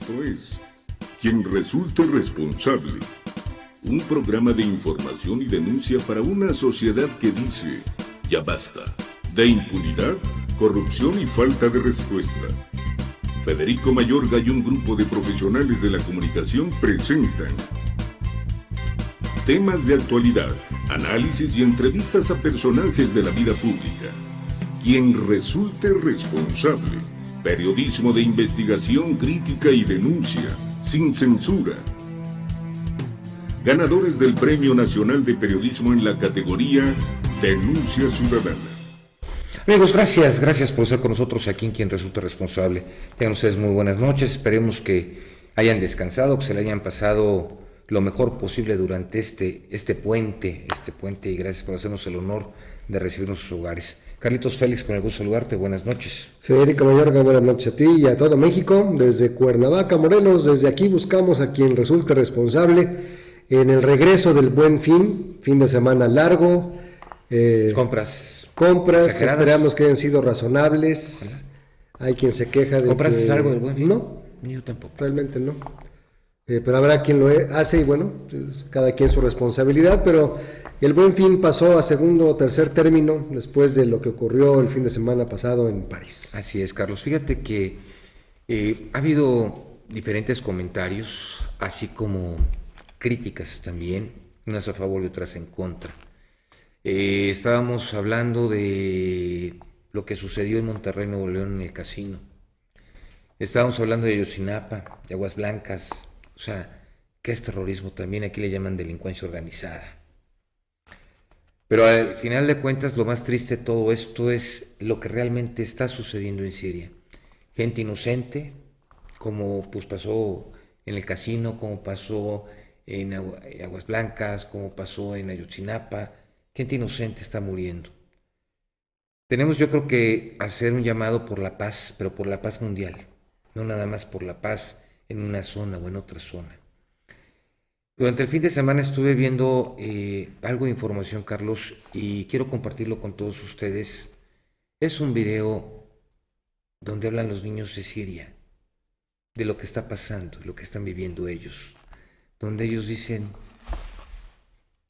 Esto es Quien Resulte Responsable, un programa de información y denuncia para una sociedad que dice, ya basta, de impunidad, corrupción y falta de respuesta. Federico Mayorga y un grupo de profesionales de la comunicación presentan temas de actualidad, análisis y entrevistas a personajes de la vida pública. Quien resulte responsable. Periodismo de investigación, crítica y denuncia, sin censura. Ganadores del Premio Nacional de Periodismo en la categoría Denuncia Ciudadana. Amigos, gracias por estar con nosotros aquí en Quien Resulte Responsable. Tengan ustedes muy buenas noches, esperemos que hayan descansado, que se le hayan pasado lo mejor posible durante este puente, y gracias por hacernos el honor de recibirnos en sus hogares. Carlitos Félix, con el gusto de saludarte, buenas noches. Federico Mayorga, buenas noches a ti y a todo México. Desde Cuernavaca, Morelos, desde aquí buscamos a quien resulte responsable en el regreso del Buen Fin de semana largo. Compras, esperamos que hayan sido razonables. Hay quien se queja de ¿compraste algo del Buen Fin? No, yo tampoco. Realmente no. Pero habrá quien lo hace y bueno, pues cada quien su responsabilidad, pero el Buen Fin pasó a segundo o tercer término después de lo que ocurrió el fin de semana pasado en París. Así es, Carlos. Fíjate que ha habido diferentes comentarios, así como críticas también, unas a favor y otras en contra. Estábamos hablando de lo que sucedió en Monterrey, Nuevo León, en el casino. Estábamos hablando de Ayotzinapa, de Aguas Blancas. O sea, ¿qué es terrorismo? También aquí le llaman delincuencia organizada. Pero al final de cuentas, lo más triste de todo esto es lo que realmente está sucediendo en Siria. Gente inocente, como pues pasó en el casino, como pasó en Aguas Blancas, como pasó en Ayotzinapa. Gente inocente está muriendo. Tenemos, yo creo, que hacer un llamado por la paz, pero por la paz mundial, no nada más por la paz en una zona o en otra zona. Durante el fin de semana estuve viendo algo de información, Carlos, y quiero compartirlo con todos ustedes. Es un video donde hablan los niños de Siria, de lo que está pasando, lo que están viviendo ellos, donde ellos dicen,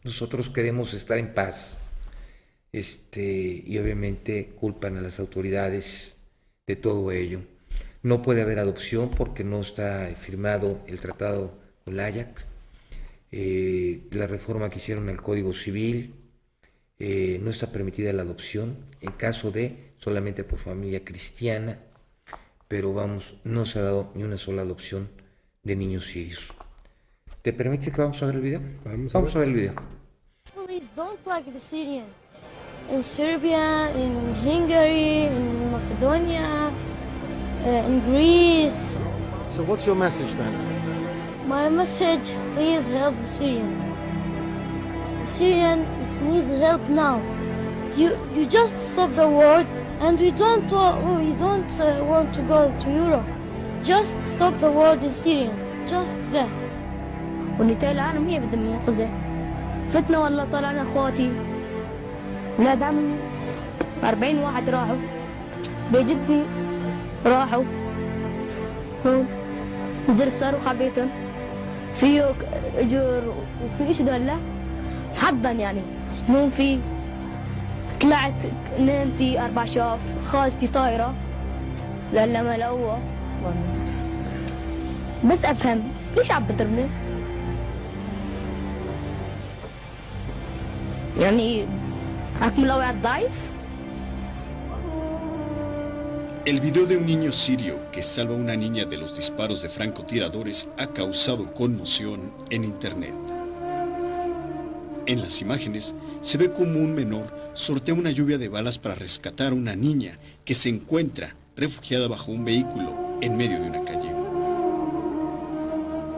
nosotros queremos estar en paz, y obviamente culpan a las autoridades de todo ello. No puede haber adopción porque no está firmado el tratado con la Hayac. La reforma que hicieron al Código Civil, no está permitida la adopción en caso de solamente por familia cristiana, pero no se ha dado ni una sola adopción de niños sirios. ¿Te permite que vamos a ver el video? Vamos a ver el video. Police don't like the Syrian. In Serbia, in Hungary, in Macedonia, in Greece. So what's your message then? My message, please help the Syrian. The Syrians need help now. You just stop the war, and we don't want to go to Europe. Just stop the war in Syria. Just that. والنتاية العالم هي بدها منقذة. فتنا والله طلعنا اخواتي ولاد عمي 40 واحد راحوا بجدي راحوا هون نزل الصاروخ على بيتهم فيه اجر وفي ايش دولة حظا يعني مو في طلعت نمتي 4 شاف خالتي طايرة لهلا ما لقوها بس افهم ليش عم بضربني يعني أكمل على الضعيف. El video de un niño sirio que salva a una niña de los disparos de francotiradores ha causado conmoción en internet. En las imágenes se ve como un menor sortea una lluvia de balas para rescatar a una niña que se encuentra refugiada bajo un vehículo en medio de una calle.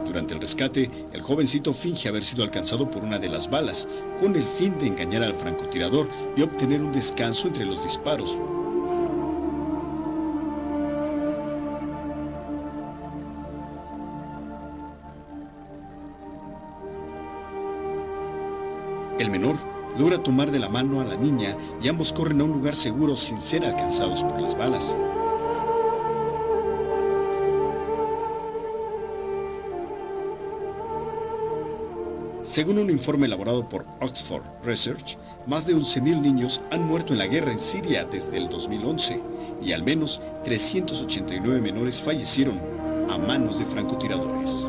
Durante el rescate, el jovencito finge haber sido alcanzado por una de las balas, con el fin de engañar al francotirador y obtener un descanso entre los disparos. El menor logra tomar de la mano a la niña y ambos corren a un lugar seguro sin ser alcanzados por las balas. Según un informe elaborado por Oxford Research, más de 11.000 niños han muerto en la guerra en Siria desde el 2011 y al menos 389 menores fallecieron a manos de francotiradores.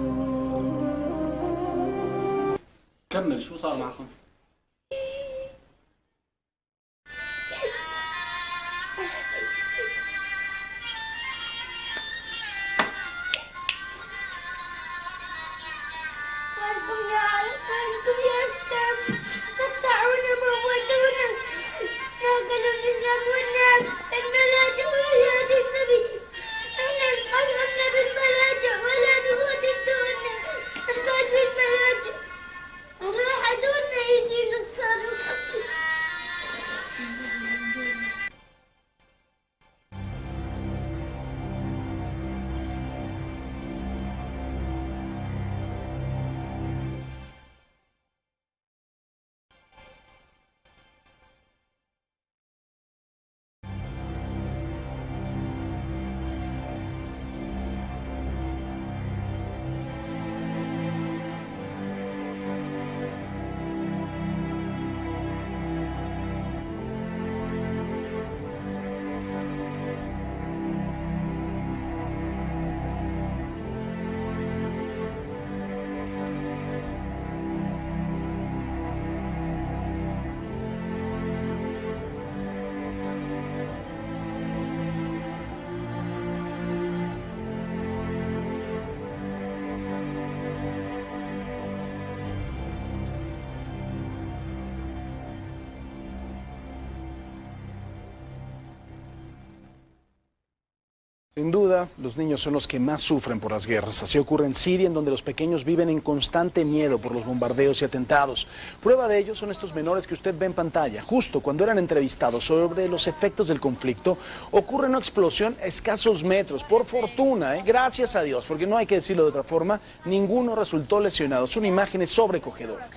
Sin duda, los niños son los que más sufren por las guerras. Así ocurre en Siria, en donde los pequeños viven en constante miedo por los bombardeos y atentados. Prueba de ello son estos menores que usted ve en pantalla. Justo cuando eran entrevistados sobre los efectos del conflicto, ocurre una explosión a escasos metros. Por fortuna, gracias a Dios, porque no hay que decirlo de otra forma, ninguno resultó lesionado. Son imágenes sobrecogedoras.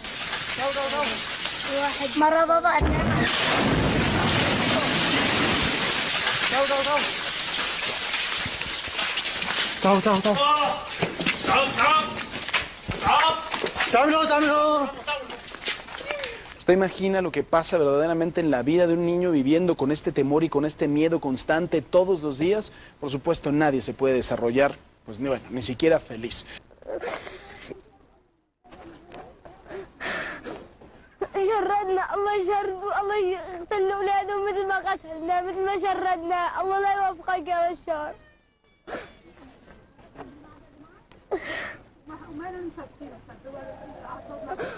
¿Usted imagina lo que pasa verdaderamente en la vida de un niño viviendo con este temor y con este miedo constante todos los días? Por supuesto, nadie se puede desarrollar, pues ni siquiera feliz. شردنا الله يشرد الله يقتل اولادهم مثل ما قتلنا مثل ما شردنا الله لا يوفقك يا بشار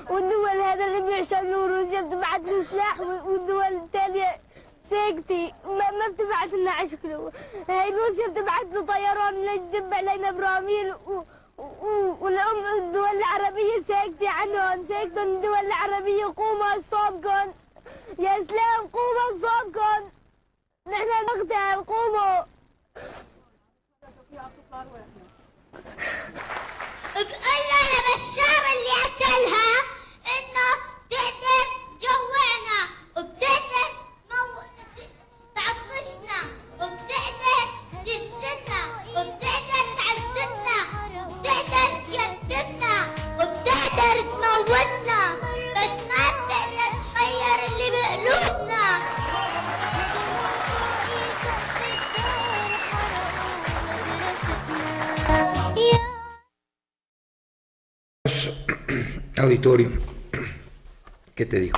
والدول هذا اللي بيحصل له روسيا بتبعت له سلاح والدول التالية ساكتي ما بتبعت لنا عشكله. هاي روسيا بتبعت له طيران لتدب علينا براميل والدول العربية ساكتة عنهم ساكتون. الدول العربية قوموا صوبكم يا اسلام قوموا صوبكم نحن نقتل قوموا. بقولنا لبشار اللي قتلها انه بتقدر تجوعنا وبتقدر تعطشنا وبتقدر تسجننا وبتقدر تعذبنا وبتقدر تيتمنا وبتقدر تموتنا بس ما بتقدر تغير اللي بقلوبنا. Auditorio, ¿qué te digo?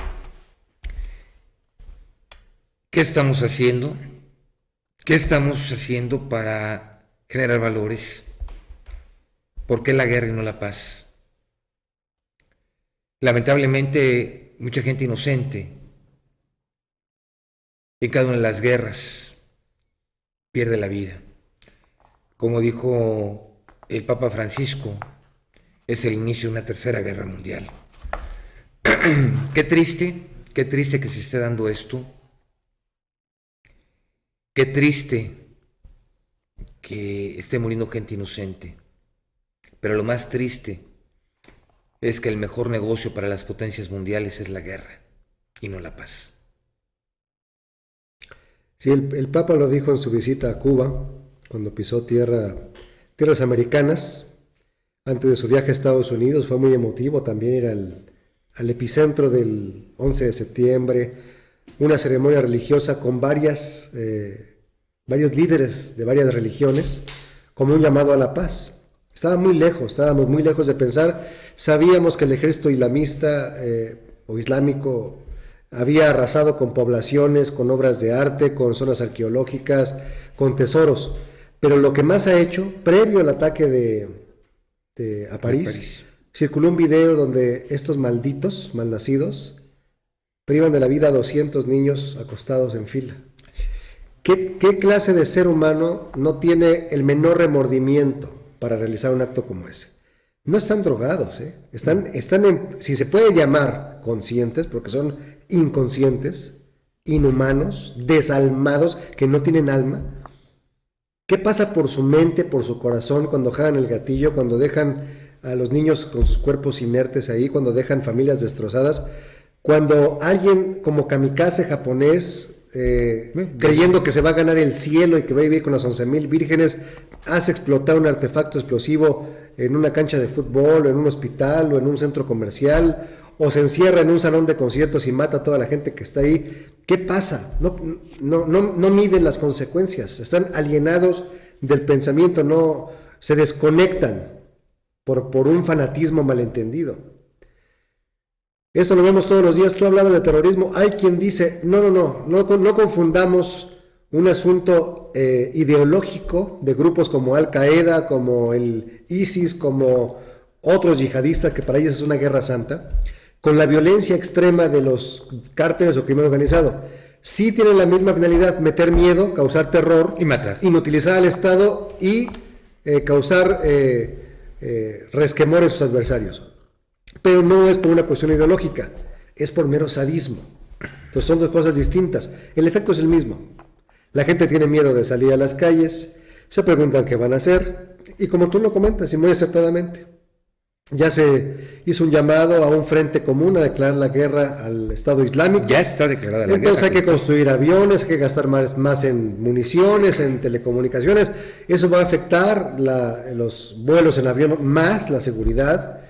¿Qué estamos haciendo? ¿Qué estamos haciendo para generar valores? ¿Por qué la guerra y no la paz? Lamentablemente, mucha gente inocente en cada una de las guerras pierde la vida. Como dijo el Papa Francisco, es el inicio de una tercera guerra mundial. Qué triste que se esté dando esto. Qué triste que esté muriendo gente inocente. Pero lo más triste es que el mejor negocio para las potencias mundiales es la guerra y no la paz. Sí, el Papa lo dijo en su visita a Cuba, cuando pisó tierras americanas. Antes de su viaje a Estados Unidos fue muy emotivo también ir al epicentro del 11 de septiembre, una ceremonia religiosa con varios líderes de varias religiones, como un llamado a la paz. Estábamos muy lejos de pensar, sabíamos que el ejército islamista o islámico había arrasado con poblaciones, con obras de arte, con zonas arqueológicas, con tesoros, pero lo que más ha hecho, previo al ataque a París, circuló un video donde estos malditos, malnacidos, privan de la vida a 200 niños acostados en fila. ¿Qué clase de ser humano no tiene el menor remordimiento para realizar un acto como ese? No están drogados, están si se puede llamar conscientes, porque son inconscientes, inhumanos, desalmados, que no tienen alma. ¿Qué pasa por su mente, por su corazón cuando jalan el gatillo, cuando dejan a los niños con sus cuerpos inertes ahí, cuando dejan familias destrozadas, cuando alguien como kamikaze japonés, creyendo que se va a ganar el cielo y que va a vivir con las 11,000 vírgenes, hace explotar un artefacto explosivo en una cancha de fútbol, o en un hospital, o en un centro comercial, o se encierra en un salón de conciertos y mata a toda la gente que está ahí? ¿Qué pasa? No miden las consecuencias, están alienados del pensamiento, no se desconectan por un fanatismo malentendido. Esto lo vemos todos los días. Tú hablabas de terrorismo, hay quien dice, no confundamos un asunto ideológico de grupos como Al Qaeda, como el ISIS, como otros yihadistas, que para ellos es una guerra santa, con la violencia extrema de los cárteles o crimen organizado. Sí tienen la misma finalidad, meter miedo, causar terror, y matar, inutilizar al Estado y causar resquemor en sus adversarios. Pero no es por una cuestión ideológica, es por mero sadismo. Entonces son dos cosas distintas. El efecto es el mismo. La gente tiene miedo de salir a las calles, se preguntan qué van a hacer, y como tú lo comentas, y muy acertadamente, ya se hizo un llamado a un frente común a declarar la guerra al Estado Islámico. Ya está declarada la guerra. Entonces hay que construir aviones, hay que gastar más en municiones, en telecomunicaciones. Eso va a afectar los vuelos en avión, más la seguridad.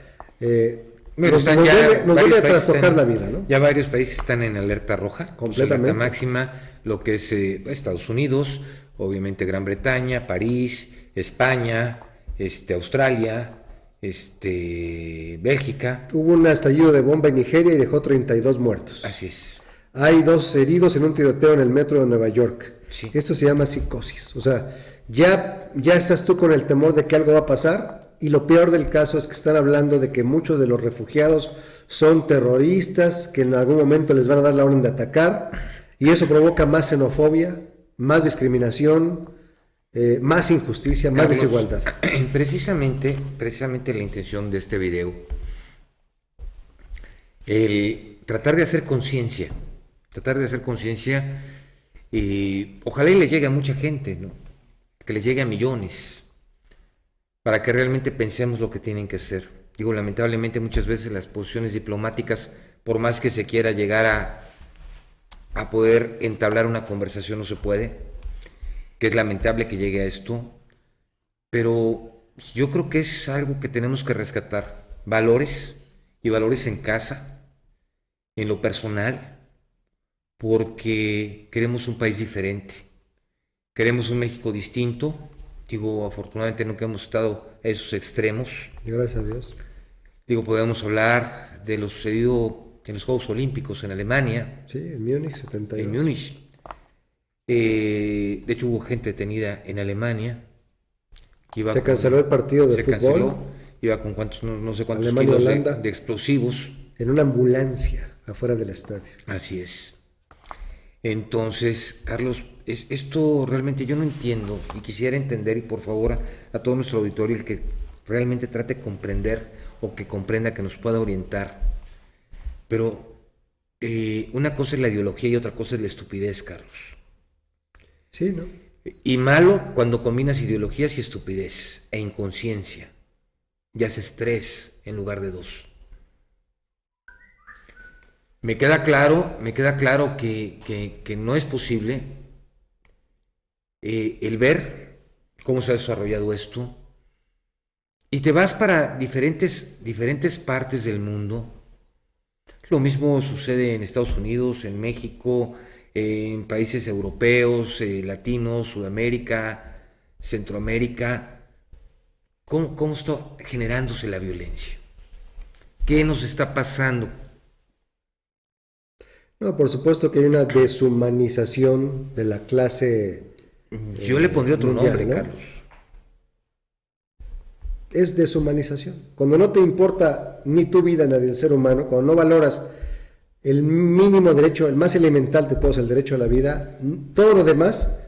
Nos vuelve a trastocar la vida, ¿no? Ya varios países están en alerta roja, completamente. Alerta máxima, lo que es Estados Unidos, obviamente Gran Bretaña, París, España, Australia, Bélgica. Hubo un estallido de bomba en Nigeria y dejó 32 muertos. Así es. Hay 2 heridos en un tiroteo en el metro de Nueva York. Sí. Esto se llama psicosis. O sea, ya estás tú con el temor de que algo va a pasar. Y lo peor del caso es que están hablando de que muchos de los refugiados son terroristas, que en algún momento les van a dar la orden de atacar, y eso provoca más xenofobia, más discriminación, más injusticia, más desigualdad. Precisamente la intención de este video, el tratar de hacer conciencia, y ojalá y le llegue a mucha gente, ¿no? Que le llegue a millones, para que realmente pensemos lo que tienen que hacer. Digo, lamentablemente muchas veces las posiciones diplomáticas, por más que se quiera llegar a poder entablar una conversación, no se puede, que es lamentable que llegue a esto, pero yo creo que es algo que tenemos que rescatar, valores, y valores en casa, en lo personal, porque queremos un país diferente, queremos un México distinto. Digo, afortunadamente nunca hemos estado a esos extremos. Gracias a Dios. Digo, podemos hablar de lo sucedido en los Juegos Olímpicos en Alemania. Sí, en Múnich, 72. En Múnich. De hecho, hubo gente detenida en Alemania. Que iba se canceló el partido de fútbol. Canceló, iba con cuantos, no sé cuántos Alemania, kilos de explosivos. En una ambulancia afuera del estadio. Así es. Entonces, Carlos, esto realmente yo no entiendo y quisiera entender, y por favor a todo nuestro auditorio, el que realmente trate de comprender o que comprenda, que nos pueda orientar. Pero una cosa es la ideología y otra cosa es la estupidez, Carlos. Sí, ¿no? Y malo cuando combinas ideologías y estupidez e inconsciencia. Y haces 3 en lugar de 2. Me queda claro que no es posible el ver cómo se ha desarrollado esto, y te vas para diferentes partes del mundo Lo mismo sucede en Estados Unidos, en México, en países europeos, latinos, Sudamérica, Centroamérica. ¿Cómo está generándose la violencia? ¿Qué nos está pasando? No, por supuesto que hay una deshumanización de la clase. Yo le pondría otro mundial, nombre, ¿no? Carlos. Es deshumanización. Cuando no te importa ni tu vida ni la del ser humano, cuando no valoras el mínimo derecho, el más elemental de todos, el derecho a la vida, todo lo demás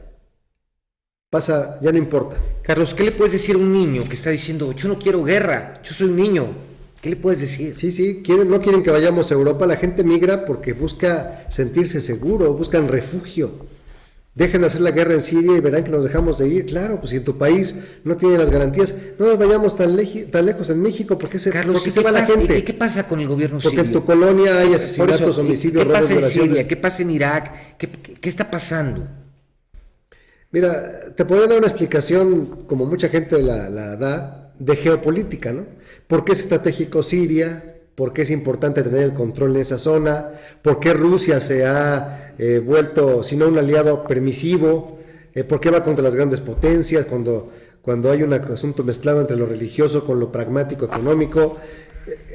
pasa, ya no importa. Carlos, ¿qué le puedes decir a un niño que está diciendo, yo no quiero guerra, yo soy un niño? ¿Qué le puedes decir? Sí, no quieren que vayamos a Europa, la gente migra porque busca sentirse seguro, buscan refugio. Dejen de hacer la guerra en Siria y verán que nos dejamos de ir. Claro, pues si en tu país no tienen las garantías, no nos vayamos tan lejos en México, ¿por qué se va la gente? ¿Y qué pasa con el gobierno sirio? Porque en tu colonia hay asesinatos, homicidios, ¿Qué pasa en violaciones. Siria? ¿Qué pasa en Irak? ¿Qué está pasando? Mira, te podría dar una explicación, como mucha gente la da, de geopolítica, ¿no? ¿Por qué es estratégico Siria? ¿Por qué es importante tener el control en esa zona? ¿Por qué Rusia se ha vuelto, si no un aliado permisivo? ¿Por qué va contra las grandes potencias cuando hay un asunto mezclado entre lo religioso con lo pragmático económico?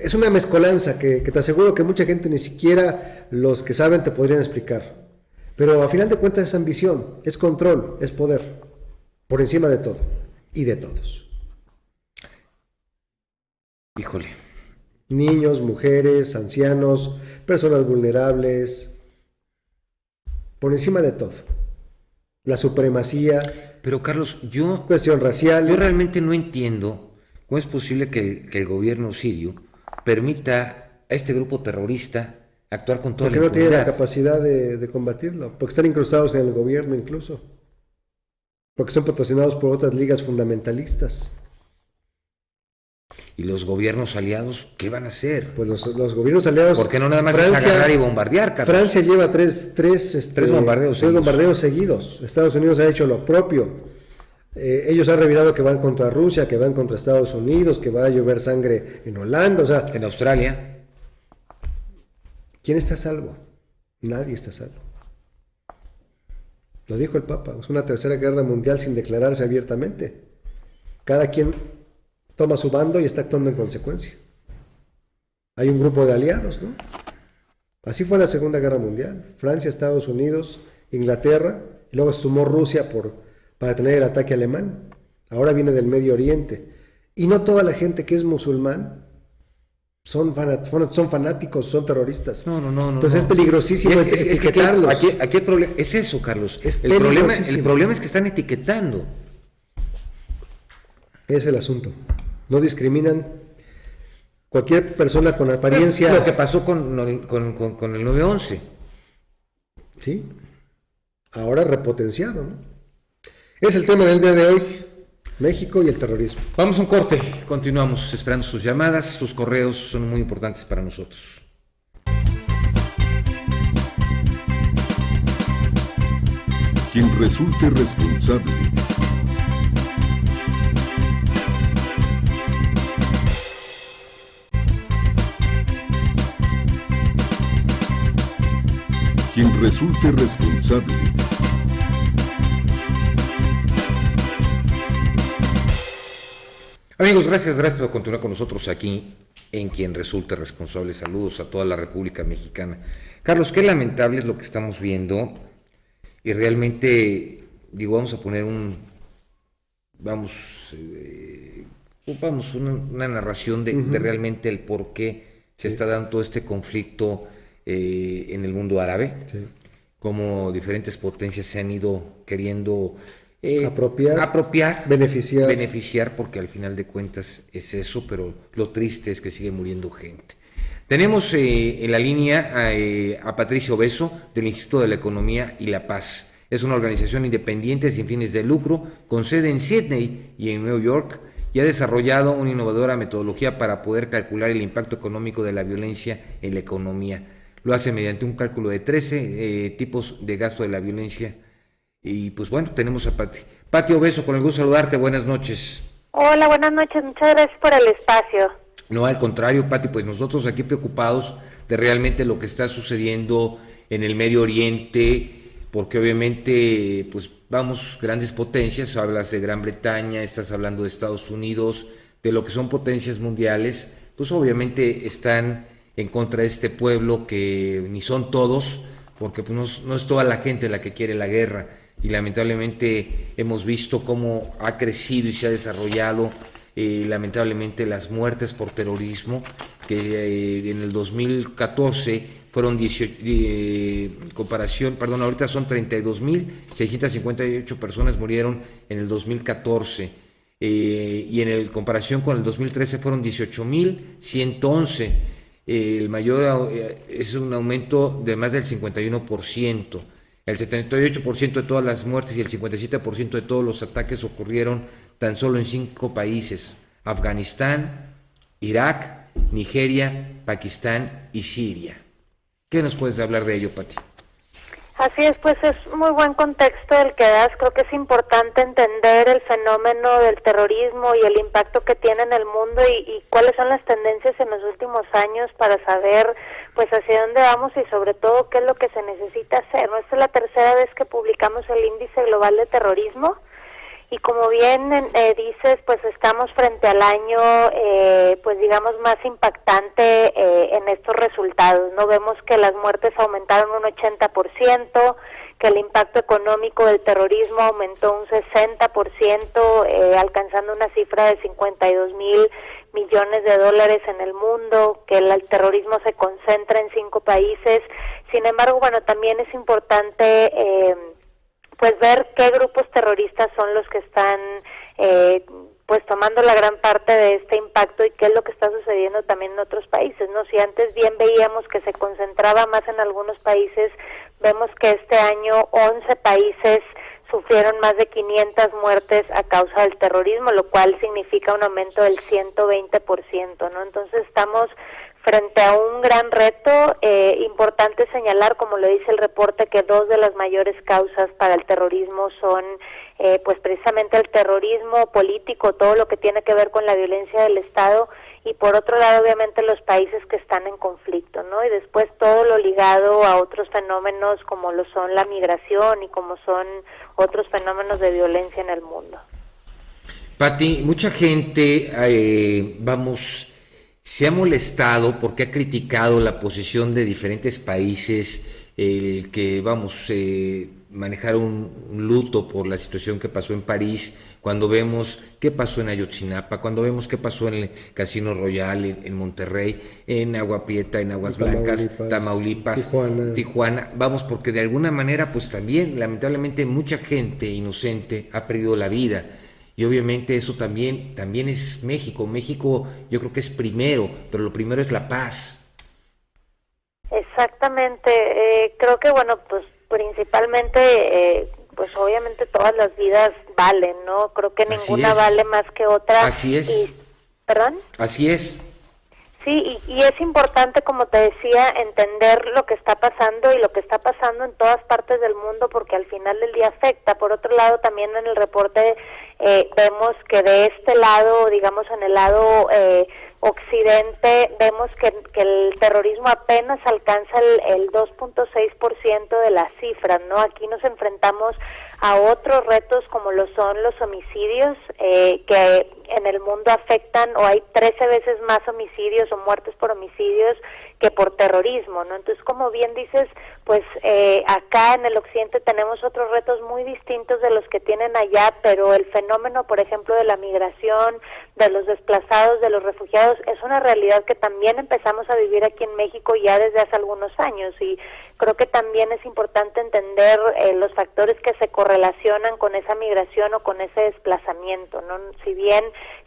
Es una mezcolanza que te aseguro que mucha gente, ni siquiera los que saben, te podrían explicar. Pero a final de cuentas es ambición, es control, es poder, por encima de todo y de todos. Híjole. Niños, mujeres, ancianos, personas vulnerables, por encima de todo. La supremacía. Pero Carlos, cuestión racial. Yo realmente no entiendo cómo es posible que el gobierno sirio permita a este grupo terrorista actuar con toda la impunidad. Porque no tienen la capacidad de combatirlo, porque están incrustados en el gobierno incluso, porque son patrocinados por otras ligas fundamentalistas. ¿Y los gobiernos aliados qué van a hacer? Pues los gobiernos aliados... Porque no nada más es agarrar y bombardear, Carlos. Francia lleva tres bombardeos seguidos. Estados Unidos ha hecho lo propio. Ellos han revirado que van contra Rusia, que van contra Estados Unidos, que va a llover sangre en Holanda, o sea... En Australia. ¿Quién está a salvo? Nadie está a salvo. Lo dijo el Papa, es una tercera guerra mundial sin declararse abiertamente. Cada quien toma su bando y está actuando en consecuencia. Hay un grupo de aliados, ¿no? Así fue la Segunda Guerra Mundial. Francia, Estados Unidos, Inglaterra, y luego se sumó Rusia para tener el ataque alemán. Ahora viene del Medio Oriente. Y no toda la gente que es musulmán son fanáticos, son terroristas. No. Entonces es peligrosísimo etiquetarlos. Aquí el problema es eso, Carlos. El problema es que están etiquetando. Es el asunto. No discriminan. Cualquier persona con apariencia... Lo que pasó con el 9/11. Sí. Ahora repotenciado, ¿no? Es el tema del día de hoy. México y el terrorismo. Vamos a un corte. Continuamos esperando sus llamadas. Sus correos son muy importantes para nosotros. Quien resulte responsable. Quien resulte responsable. Amigos, gracias por continuar con nosotros aquí en Quien Resulte Responsable. Saludos a toda la República Mexicana. Carlos, qué lamentable es lo que estamos viendo y realmente, vamos a poner una narración de realmente el por qué se está dando todo este conflicto en el mundo árabe, cómo diferentes potencias se han ido queriendo apropiar, beneficiar, porque al final de cuentas es eso, pero lo triste es que sigue muriendo gente. Tenemos en la línea a Patricia Obeso del Instituto de la Economía y la Paz. Es una organización independiente sin fines de lucro con sede en Sydney y en New York y ha desarrollado una innovadora metodología para poder calcular el impacto económico de la violencia en la economía. Lo hace mediante un cálculo de 13 tipos de gasto de la violencia. Y pues bueno, tenemos a Pati Obeso, con el gusto de saludarte, buenas noches. Hola, buenas noches, muchas gracias por el espacio. No, al contrario, Pati, pues nosotros aquí preocupados de realmente lo que está sucediendo en el Medio Oriente, porque obviamente, pues vamos, grandes potencias, hablas de Gran Bretaña, estás hablando de Estados Unidos, de lo que son potencias mundiales, pues obviamente están en contra de este pueblo, que ni son todos, porque pues no es toda la gente la que quiere la guerra, y lamentablemente hemos visto cómo ha crecido y se ha desarrollado lamentablemente las muertes por terrorismo, que en el 2014 fueron 18, ahorita son 32.658 personas murieron en el 2014, y en comparación con el 2013 fueron 18.111, el mayor es un aumento de más del 51%. El 78% de todas las muertes y el 57% de todos los ataques ocurrieron tan solo en 5 países: Afganistán, Irak, Nigeria, Pakistán y Siria. ¿Qué nos puedes hablar de ello, Pati? Así es, pues es muy buen contexto el que das. Creo que es importante entender el fenómeno del terrorismo y el impacto que tiene en el mundo y cuáles son las tendencias en los últimos años para saber pues hacia dónde vamos y sobre todo qué es lo que se necesita hacer. ¿No? Esta es la tercera vez que publicamos el Índice Global de Terrorismo y como bien dices, pues estamos frente al año pues digamos más impactante en estos resultados. No vemos que las muertes aumentaron un 80%, que el impacto económico del terrorismo aumentó un 60%, alcanzando una cifra de 52.000 millones de dólares en el mundo, que el terrorismo se concentra en 5 países. Sin embargo, bueno, también es importante pues ver qué grupos terroristas son los que están pues tomando la gran parte de este impacto y qué es lo que está sucediendo también en otros países, ¿no? Si antes bien veíamos que se concentraba más en algunos países, vemos que este año 11 países sufrieron más de 500 muertes a causa del terrorismo, lo cual significa un aumento del 120%, ¿no? Entonces estamos frente a un gran reto. Importante señalar, como lo dice el reporte, que 2 de las mayores causas para el terrorismo son pues precisamente el terrorismo político, todo lo que tiene que ver con la violencia del Estado, y por otro lado obviamente los países que están en conflicto, ¿no? Y después todo lo ligado a otros fenómenos como lo son la migración y como son otros fenómenos de violencia en el mundo. Pati, mucha gente se ha molestado porque ha criticado la posición de diferentes países, el que manejar un luto por la situación que pasó en París, cuando vemos qué pasó en Ayotzinapa, cuando vemos qué pasó en el Casino Royal, en Monterrey, en Agua Prieta, en Aguas Blancas, Tamaulipas, Tijuana, porque de alguna manera pues también lamentablemente mucha gente inocente ha perdido la vida. Y obviamente eso también es México. México yo creo que es primero, pero lo primero es la paz. Exactamente. Creo que bueno, pues principalmente, pues obviamente todas las vidas valen, ¿no? Creo que ninguna vale más que otra. Así es. ¿Perdón? Así es. Sí, y es importante, como te decía, entender lo que está pasando y lo que está pasando en todas partes del mundo, porque al final del día afecta. Por otro lado, también en el reporte vemos que de este lado, digamos en el lado occidente, vemos que el terrorismo apenas alcanza el 2.6% de las cifras, ¿no? Aquí nos enfrentamos a otros retos como lo son los homicidios, que en el mundo afectan, o hay 13 veces más homicidios o muertes por homicidios que por terrorismo, ¿no? Entonces, como bien dices, pues acá en el occidente tenemos otros retos muy distintos de los que tienen allá, pero el fenómeno, por ejemplo, de la migración, de los desplazados, de los refugiados, es una realidad que también empezamos a vivir aquí en México ya desde hace algunos años, y creo que también es importante entender los factores que se correlacionan con esa migración o con ese desplazamiento, ¿no? Si bien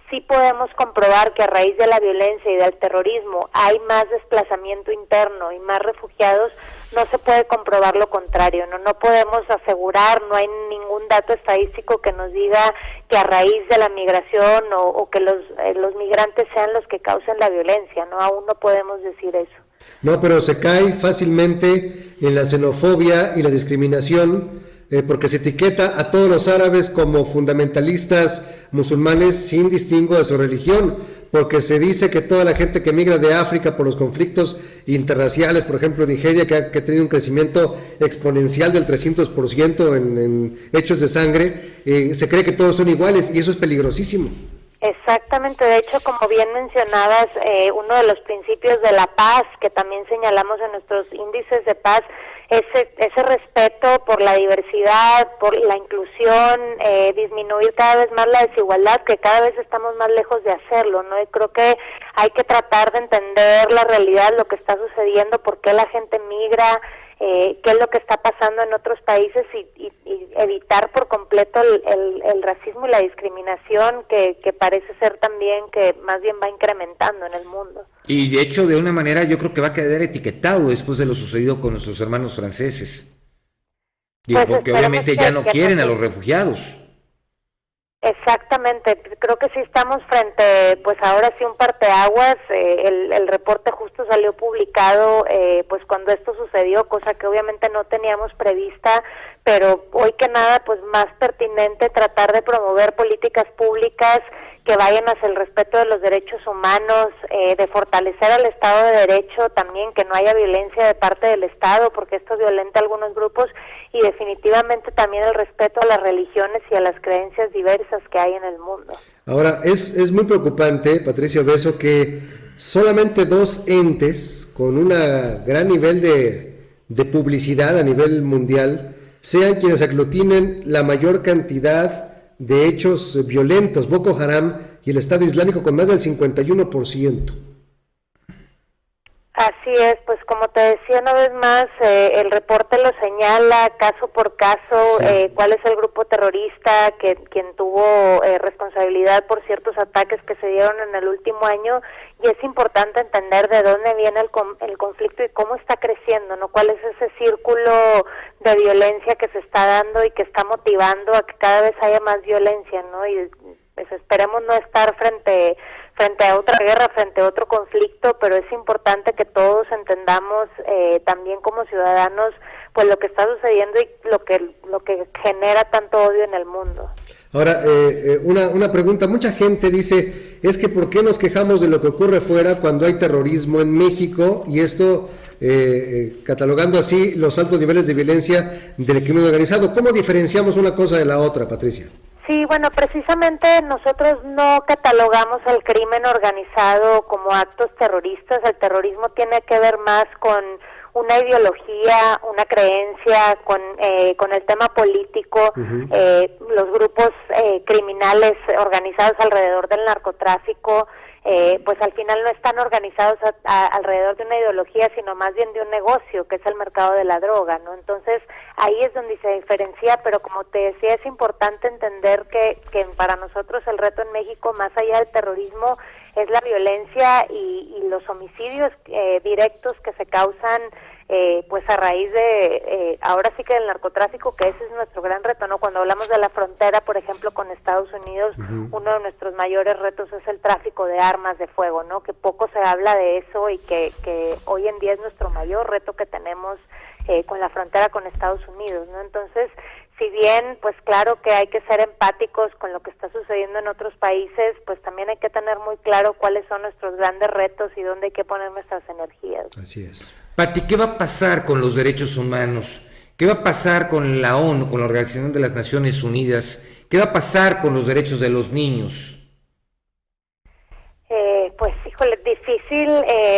sí podemos comprobar que a raíz de la violencia y del terrorismo hay más desplazamiento interno y más refugiados, no se puede comprobar lo contrario, no podemos asegurar, no hay ningún dato estadístico que nos diga que a raíz de la migración o que los migrantes sean los que causen la violencia, no, aún no podemos decir eso. No, pero se cae fácilmente en la xenofobia y la discriminación, porque se etiqueta a todos los árabes como fundamentalistas musulmanes sin distingo de su religión, porque se dice que toda la gente que migra de África por los conflictos interraciales, por ejemplo Nigeria, que ha tenido un crecimiento exponencial del 300% en hechos de sangre, se cree que todos son iguales y eso es peligrosísimo. Exactamente, de hecho, como bien mencionabas, uno de los principios de la paz que también señalamos en nuestros índices de paz, ese respeto por la diversidad, por la inclusión, disminuir cada vez más la desigualdad, que cada vez estamos más lejos de hacerlo, ¿no? Y creo que hay que tratar de entender la realidad, lo que está sucediendo, por qué la gente migra, qué es lo que está pasando en otros países y evitar por completo el racismo y la discriminación que parece ser también que más bien va incrementando en el mundo. Y de hecho, de una manera, yo creo que va a quedar etiquetado después de lo sucedido con nuestros hermanos franceses. Digo, Pues porque obviamente ya no quieren a los refugiados. Exactamente, creo que sí estamos frente, pues ahora sí un parteaguas, el reporte justo salió publicado pues cuando esto sucedió, cosa que obviamente no teníamos prevista, pero hoy que nada pues más pertinente tratar de promover políticas públicas que vayan hacia el respeto de los derechos humanos, de fortalecer al Estado de Derecho también, que no haya violencia de parte del Estado, porque esto violenta a algunos grupos, y definitivamente también el respeto a las religiones y a las creencias diversas que hay en el mundo. Ahora, es muy preocupante, Patricia Obeso, que solamente 2 entes con un gran nivel de publicidad a nivel mundial sean quienes aglutinen la mayor cantidad de hechos violentos, Boko Haram y el Estado Islámico, con más del 51%. Así es, pues como te decía una vez más, el reporte lo señala caso por caso, sí. Cuál es el grupo terrorista, quien tuvo responsabilidad por ciertos ataques que se dieron en el último año, y es importante entender de dónde viene el conflicto y cómo está creciendo, ¿no? Cuál es ese círculo de violencia que se está dando y que está motivando a que cada vez haya más violencia, ¿no? Y pues esperemos no estar frente a otra guerra, frente a otro conflicto, pero es importante que todos entendamos también como ciudadanos pues lo que está sucediendo y lo que genera tanto odio en el mundo. Ahora, una pregunta, mucha gente dice, es que ¿por qué nos quejamos de lo que ocurre fuera cuando hay terrorismo en México? Y esto catalogando así los altos niveles de violencia del crimen organizado. ¿Cómo diferenciamos una cosa de la otra, Patricia? Sí, bueno, precisamente nosotros no catalogamos el crimen organizado como actos terroristas. El terrorismo tiene que ver más con una ideología, una creencia, con el tema político, los grupos criminales organizados alrededor del narcotráfico, pues al final no están organizados alrededor de una ideología, sino más bien de un negocio, que es el mercado de la droga, ¿no? Entonces, ahí es donde se diferencia, pero como te decía, es importante entender que para nosotros el reto en México, más allá del terrorismo, es la violencia y los homicidios directos que se causan pues a raíz de, ahora sí que del narcotráfico, que ese es nuestro gran reto, ¿no? Cuando hablamos de la frontera, por ejemplo, con Estados Unidos, uno de nuestros mayores retos es el tráfico de armas de fuego, ¿no? Que poco se habla de eso y que hoy en día es nuestro mayor reto que tenemos con la frontera con Estados Unidos, ¿no? Entonces, si bien, pues claro que hay que ser empáticos con lo que está sucediendo en otros países, pues también hay que tener muy claro cuáles son nuestros grandes retos y dónde hay que poner nuestras energías. Así es. Pati, ¿qué va a pasar con los derechos humanos? ¿Qué va a pasar con la ONU, con la Organización de las Naciones Unidas? ¿Qué va a pasar con los derechos de los niños? Pues, híjole, difícil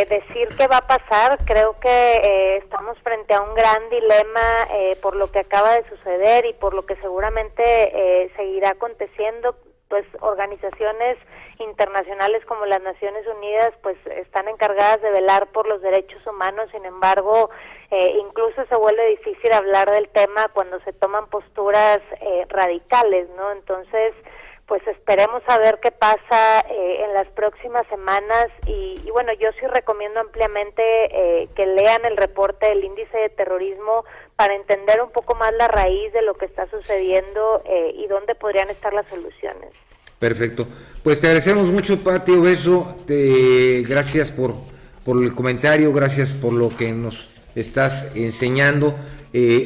decir qué va a pasar. Creo que estamos frente a un gran dilema por lo que acaba de suceder y por lo que seguramente seguirá aconteciendo. Pues organizaciones internacionales como las Naciones Unidas pues están encargadas de velar por los derechos humanos. Sin embargo, incluso se vuelve difícil hablar del tema cuando se toman posturas radicales, ¿no? Entonces, pues esperemos a ver qué pasa en las próximas semanas y bueno, yo sí recomiendo ampliamente que lean el reporte del índice de terrorismo para entender un poco más la raíz de lo que está sucediendo y dónde podrían estar las soluciones. Perfecto. Pues te agradecemos mucho, Pati Obeso, gracias por el comentario, gracias por lo que nos estás enseñando,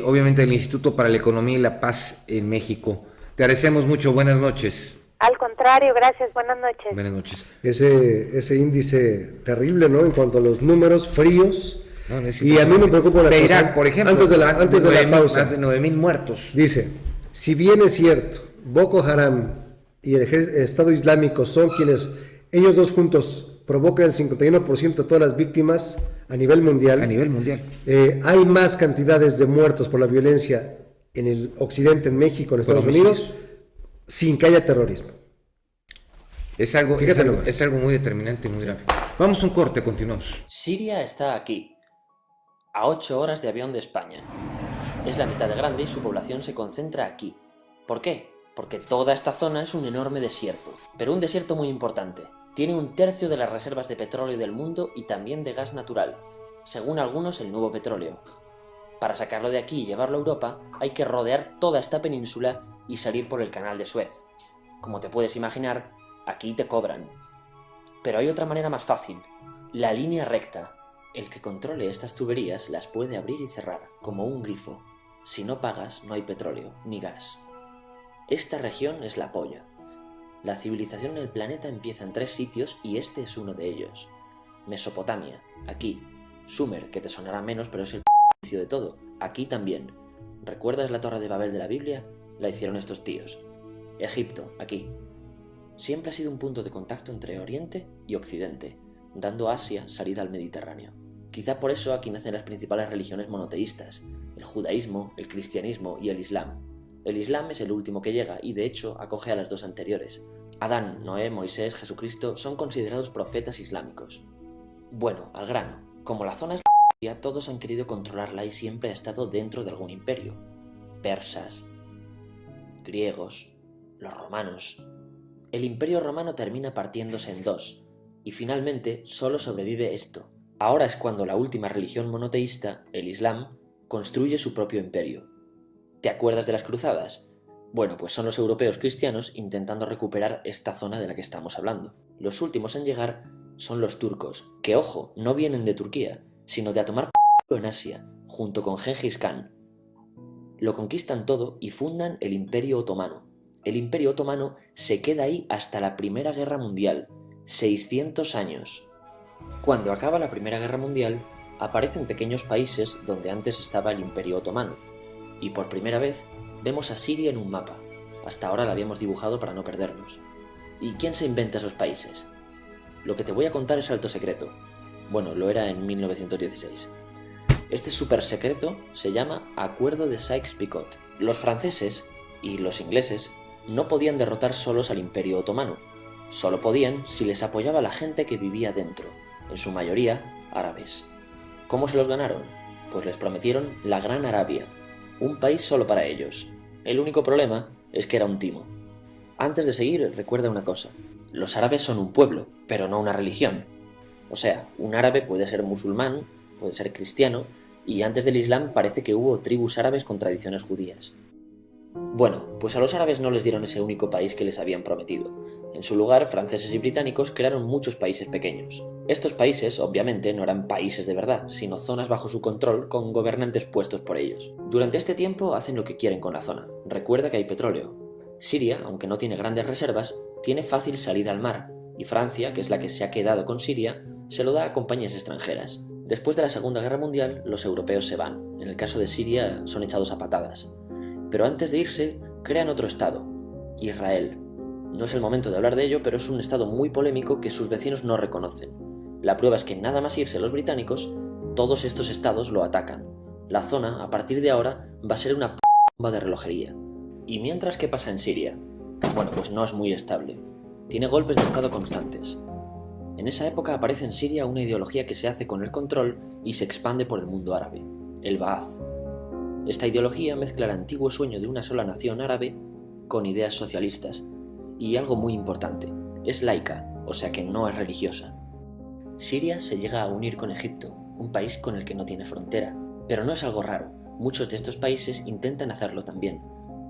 obviamente el Instituto para la Economía y la Paz en México. Te agradecemos mucho, buenas noches. Al contrario. contrario, gracias, buenas noches. Buenas noches. Ese índice terrible, ¿no? En cuanto a los números fríos. No, es Y a mí me preocupa una de cosa. Irak, por ejemplo, antes de la pausa. Más de 9,000 muertos. Dice, si bien es cierto, Boko Haram y el Estado Islámico son quienes, ellos dos juntos, provocan el 51% de todas las víctimas a nivel mundial. A nivel mundial. Hay más cantidades de muertos por la violencia en el occidente, en México, en Estados Unidos, sin que haya terrorismo. Es algo muy determinante y muy grave. Vamos a un corte, continuamos. Siria está aquí, a 8 horas de avión de España. Es la mitad de grande y su población se concentra aquí. ¿Por qué? Porque toda esta zona es un enorme desierto, pero un desierto muy importante. Tiene 1/3 de las reservas de petróleo del mundo y también de gas natural, según algunos el nuevo petróleo. Para sacarlo de aquí y llevarlo a Europa, hay que rodear toda esta península y salir por el canal de Suez. Como te puedes imaginar, aquí te cobran. Pero hay otra manera más fácil, la línea recta. El que controle estas tuberías las puede abrir y cerrar, como un grifo. Si no pagas, no hay petróleo, ni gas. Esta región es la polla. La civilización en el planeta empieza en 3 sitios y este es uno de ellos. Mesopotamia, aquí. Sumer, que te sonará menos, pero es el inicio de todo. Aquí también. ¿Recuerdas la Torre de Babel de la Biblia? La hicieron estos tíos. Egipto, aquí. Siempre ha sido un punto de contacto entre Oriente y Occidente, dando a Asia salida al Mediterráneo. Quizá por eso aquí nacen las principales religiones monoteístas, el judaísmo, el cristianismo y el islam. El islam es el último que llega y de hecho acoge a las 2 anteriores. Adán, Noé, Moisés, Jesucristo son considerados profetas islámicos. Bueno, al grano. Como la zona es la todos han querido controlarla y siempre ha estado dentro de algún imperio. Persas, griegos, los romanos. El imperio romano termina partiéndose en 2 y finalmente solo sobrevive esto. Ahora es cuando la última religión monoteísta, el islam, construye su propio imperio. ¿Te acuerdas de las cruzadas? Bueno, pues son los europeos cristianos intentando recuperar esta zona de la que estamos hablando. Los últimos en llegar son los turcos, que ojo, no vienen de Turquía, sino de a tomar p*** en Asia, junto con Gengis Khan. Lo conquistan todo y fundan el Imperio Otomano. El Imperio Otomano se queda ahí hasta la Primera Guerra Mundial, 600 años. Cuando acaba la Primera Guerra Mundial, aparecen pequeños países donde antes estaba el Imperio Otomano. Y por primera vez vemos a Siria en un mapa. Hasta ahora la habíamos dibujado para no perdernos. ¿Y quién se inventa esos países? Lo que te voy a contar es alto secreto. Bueno, lo era en 1916. Este súper secreto se llama Acuerdo de Sykes-Picot. Los franceses y los ingleses no podían derrotar solos al Imperio Otomano. Solo podían si les apoyaba la gente que vivía dentro, en su mayoría árabes. ¿Cómo se los ganaron? Pues les prometieron la Gran Arabia, un país solo para ellos. El único problema es que era un timo. Antes de seguir, recuerda una cosa. Los árabes son un pueblo, pero no una religión. O sea, un árabe puede ser musulmán, puede ser cristiano, y antes del Islam parece que hubo tribus árabes con tradiciones judías. Bueno, pues a los árabes no les dieron ese único país que les habían prometido. En su lugar, franceses y británicos crearon muchos países pequeños. Estos países, obviamente, no eran países de verdad, sino zonas bajo su control con gobernantes puestos por ellos. Durante este tiempo hacen lo que quieren con la zona. Recuerda que hay petróleo. Siria, aunque no tiene grandes reservas, tiene fácil salida al mar, y Francia, que es la que se ha quedado con Siria, se lo da a compañías extranjeras. Después de la Segunda Guerra Mundial, los europeos se van. En el caso de Siria, son echados a patadas. Pero antes de irse, crean otro estado, Israel. No es el momento de hablar de ello, pero es un estado muy polémico que sus vecinos no reconocen. La prueba es que nada más irse los británicos, todos estos estados lo atacan. La zona, a partir de ahora, va a ser una bomba de relojería. ¿Y mientras qué pasa en Siria? Bueno, pues no es muy estable. Tiene golpes de estado constantes. En esa época aparece en Siria una ideología que se hace con el control y se expande por el mundo árabe, el Ba'ath. Esta ideología mezcla el antiguo sueño de una sola nación árabe con ideas socialistas. Y algo muy importante, es laica, o sea que no es religiosa. Siria se llega a unir con Egipto, un país con el que no tiene frontera. Pero no es algo raro, muchos de estos países intentan hacerlo también.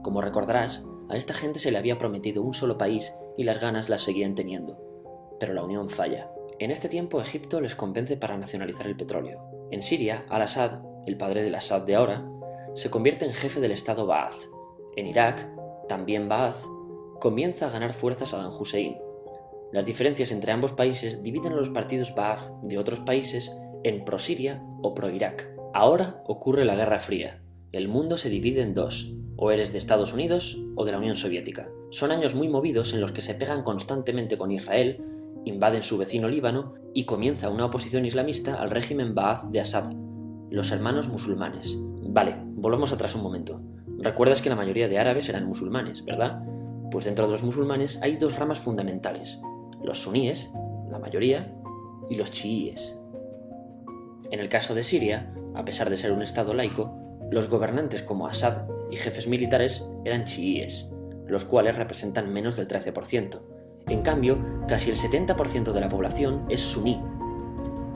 Como recordarás, a esta gente se le había prometido un solo país y las ganas las seguían teniendo. Pero la unión falla. En este tiempo Egipto les convence para nacionalizar el petróleo. En Siria, Al-Assad, el padre del Assad de ahora, se convierte en jefe del estado Ba'ath. En Irak, también Ba'ath, comienza a ganar fuerza Saddam Hussein. Las diferencias entre ambos países dividen a los partidos Ba'ath de otros países en pro-Siria o pro-Irak. Ahora ocurre la Guerra Fría. El mundo se divide en dos, o eres de Estados Unidos o de la Unión Soviética. Son años muy movidos en los que se pegan constantemente con Israel, invaden su vecino Líbano y comienza una oposición islamista al régimen Ba'ath de Assad, los hermanos musulmanes. Vale, volvamos atrás un momento. Recuerdas que la mayoría de árabes eran musulmanes, ¿verdad? Pues dentro de los musulmanes hay dos ramas fundamentales, los suníes, la mayoría, y los chiíes. En el caso de Siria, a pesar de ser un estado laico, los gobernantes como Assad y jefes militares eran chiíes, los cuales representan menos del 13%. En cambio, casi el 70% de la población es suní.